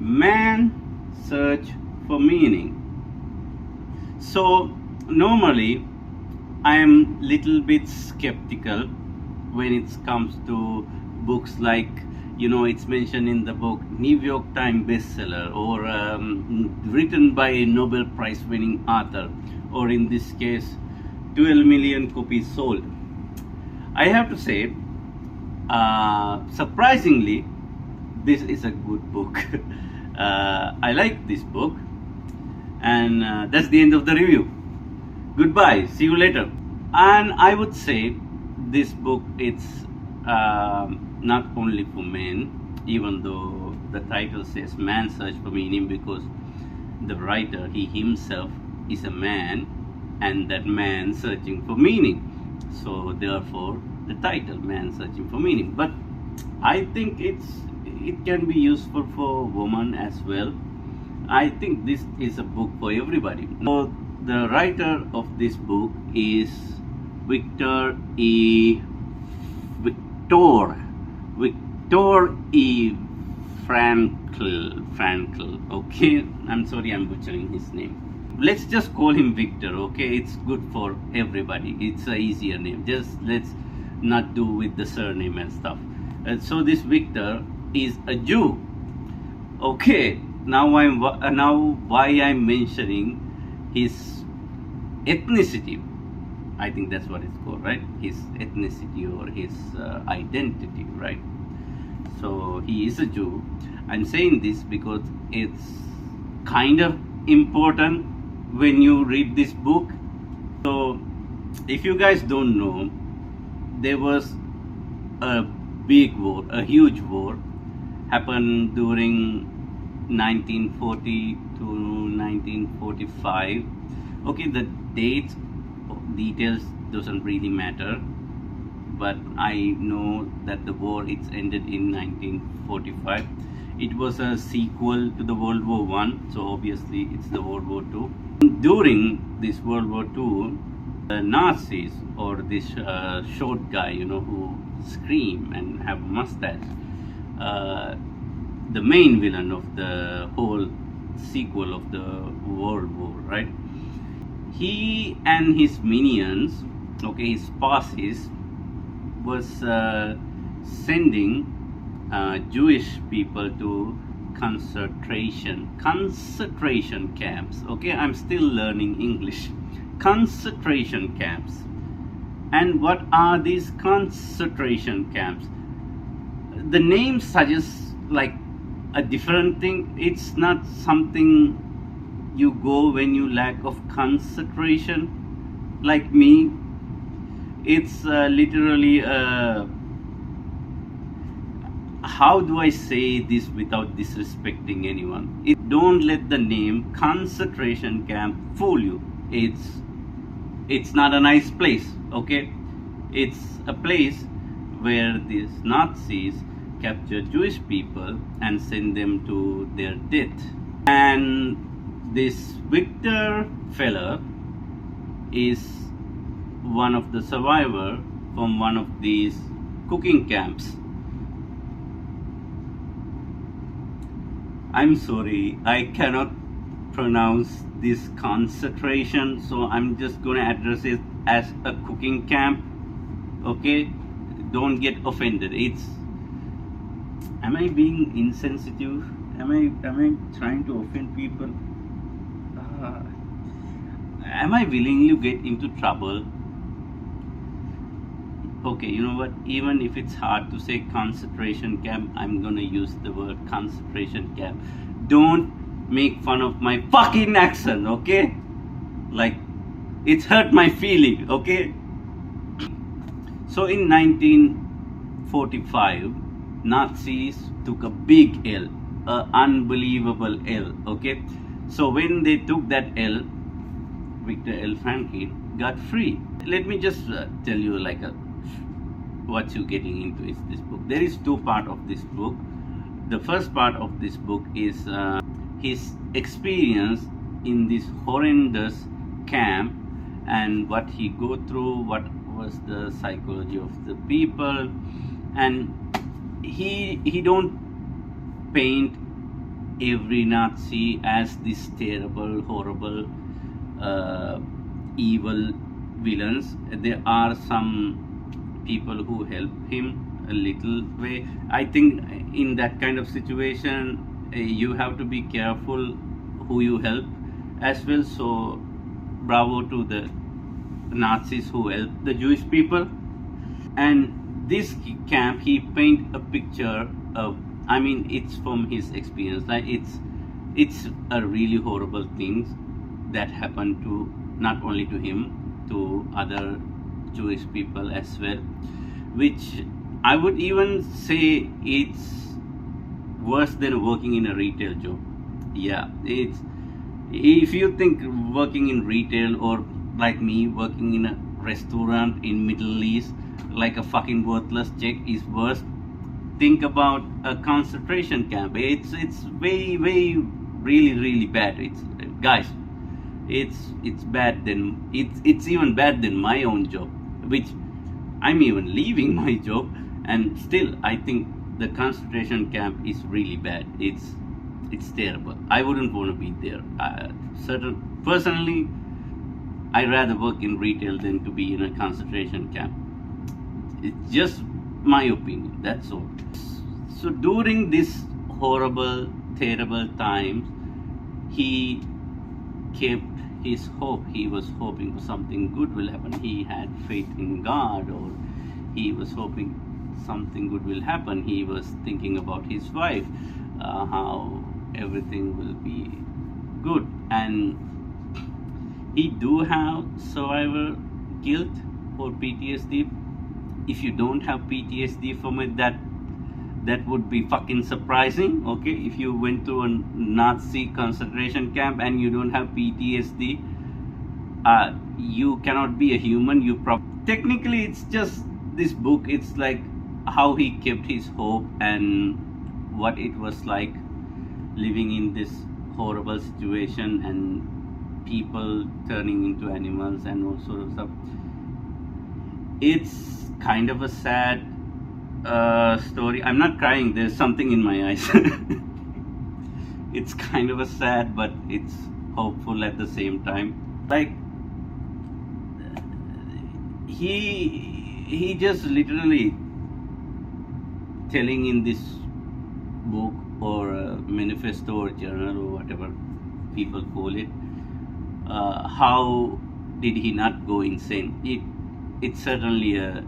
Man search for meaning. So normally I am little bit skeptical when it comes to books like, it's mentioned in the book New York Times bestseller, or written by a Nobel Prize winning author, or in this case 12 million copies sold. I have to say, surprisingly, this is a good book. I like this book, and that's the end of the review. Goodbye, see you later. And I would say this book, it's not only for men, even though the title says Man Search for Meaning, because the writer, he himself is a man, and that man searching for meaning. So therefore the title, Man Searching for Meaning. But I think it can be useful for women as well. I think this is a book for everybody. So the writer of this book is Viktor E. Frankl. Okay, I'm sorry, I'm butchering his name. Let's just call him Victor. Okay, it's good for everybody. It's a easier name. Just let's not do with the surname and stuff. So this Victor is a Jew. Okay, now why I'm mentioning his ethnicity. I think that's what it's called, right? His ethnicity or his identity, right? So he is a Jew. I'm saying this because it's kind of important when you read this book. So if you guys don't know, there was a big war, a huge war, happened during 1940 to 1945. Okay, the dates, details doesn't really matter, but I know that the war, it's ended in 1945. It was a sequel to the World War One, so obviously it's the World War Two. During this World War Two, the Nazis, or this short guy, who scream and have mustache, the main villain of the whole sequel of the World War, right? He and his minions, okay, his posses, was sending Jewish people to concentration camps. Okay, I'm still learning English. Concentration camps. And what are these concentration camps? The name suggests like a different thing. It's not something you go when you lack of concentration, like me. It's literally how do I say this without disrespecting anyone? Don't let the name concentration camp fool you. It's not a nice place, okay? It's a place where these Nazis capture Jewish people and send them to their death. And this Victor fella is one of the survivors from one of these cooking camps. I'm sorry, I cannot pronounce this concentration, so I'm just going to address it as a cooking camp. Okay, don't get offended. Am I being insensitive? Am I trying to offend people? Am I willing to get into trouble? Okay, you know what? Even if it's hard to say concentration camp, I'm gonna use the word concentration camp. Don't make fun of my fucking accent, okay? Like, it's hurt my feeling, okay? So in 1945, Nazis took a big L, an unbelievable L, okay? So when they took that L, Viktor L. Frankl got free. Let me just tell you like what you're getting into is this book. There is two parts of this book. The first part of this book is his experience in this horrendous camp and what he go through, what was the psychology of the people, and he don't paint every Nazi as this terrible, horrible, uh, evil villains. There are some people who help him a little way. I think in that kind of situation, you have to be careful who you help as well. So, bravo to the Nazis who helped the Jewish people. And this camp, he paint a picture of, I mean, it's from his experience, like it's a really horrible things that happened to not only to him, to other Jewish people as well, which I would even say it's worse than working in a retail job. Yeah, it's, if you think working in retail, or like me working in a restaurant in Middle East, like a fucking worthless check is worse, think about a concentration camp. It's way really bad. It's, guys, it's bad than, it's even bad than my own job, which I'm even leaving my job, and still I think the concentration camp is really bad. It's terrible. I wouldn't want to be there. Certain personally, I rather work in retail than to be in a concentration camp. It's just my opinion. That's all. So during this horrible, terrible times, he kept his hope. He was hoping something good will happen. He had faith in God, or he was hoping something good will happen. He was thinking about his wife, how everything will be good. And he do have survivor guilt or PTSD. If you don't have PTSD from it, that would be fucking surprising. Okay, if you went to a Nazi concentration camp and you don't have PTSD, you cannot be a human. Technically, it's just this book. It's like how he kept his hope and what it was like living in this horrible situation, and people turning into animals and all sort of stuff. It's kind of a sad story. I'm not crying, there's something in my eyes. It's kind of a sad, but it's hopeful at the same time. Like, he just literally telling in this book, or manifesto or journal or whatever people call it, how did he not go insane? It's certainly a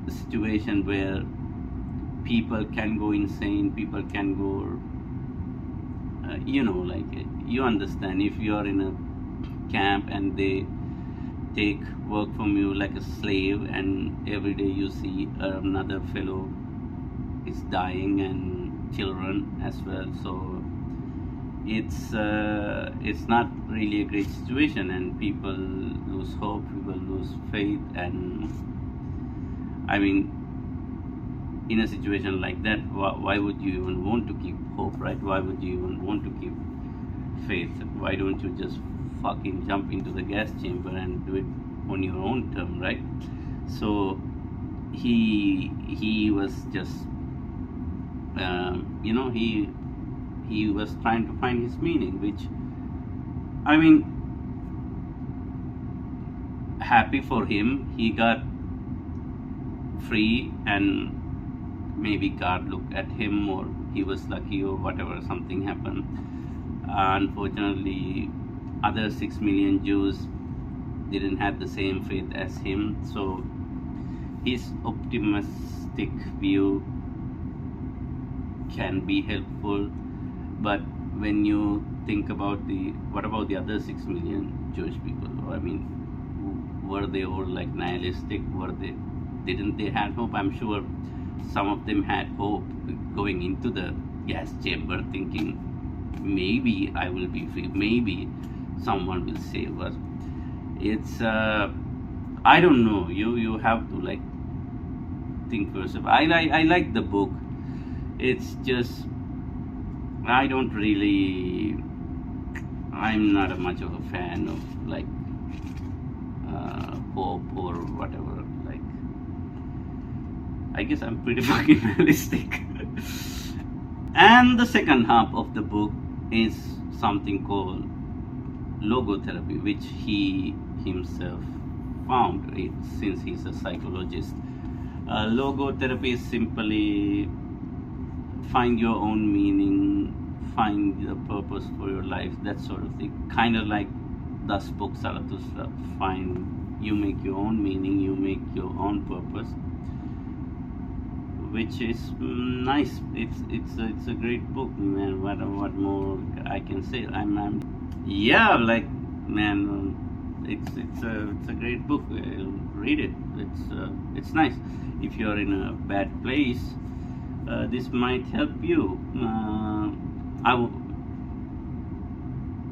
situation where people can go insane, people can go, like, you understand, if you are in a camp and they take work from you like a slave, and every day you see another fellow is dying, and children as well. So it's not really a great situation, and people lose hope, people lose faith. And I mean, in a situation like that, why would you even want to keep hope, right? Why would you even want to keep faith? Why don't you just fucking jump into the gas chamber and do it on your own term, right? So he was just he was trying to find his meaning, which, I mean, happy for him, he got free, and maybe God looked at him, or he was lucky, or whatever, something happened. Unfortunately, other 6 million Jews didn't have the same faith as him, so his optimistic view can be helpful. But when you think about what about the other 6 million Jewish people? I mean, were they all like nihilistic? Didn't they have hope? I'm sure some of them had hope going into the gas chamber, thinking maybe I will be free, maybe someone will save us. It's I don't know, you have to like think for yourself. I like the book. It's just, I don't really, I'm not much of a fan of like hope or whatever. Like, I guess I'm pretty fucking realistic. And the second half of the book is something called logotherapy, which he himself found it since he's a psychologist. Logotherapy is simply find your own meaning, find the purpose for your life, that sort of thing. Kind of like Thus Spoke Zarathustra. You make your own meaning, you make your own purpose, which is nice. It's a great book, man. What more I can say? Yeah, like, man, it's a great book. Read it. It's nice. If you're in a bad place, this might help you. I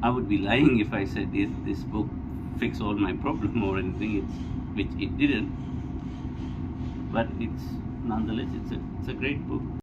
would be lying if I said this book fix all my problem or anything. Which it didn't, but it's nonetheless it's a great book.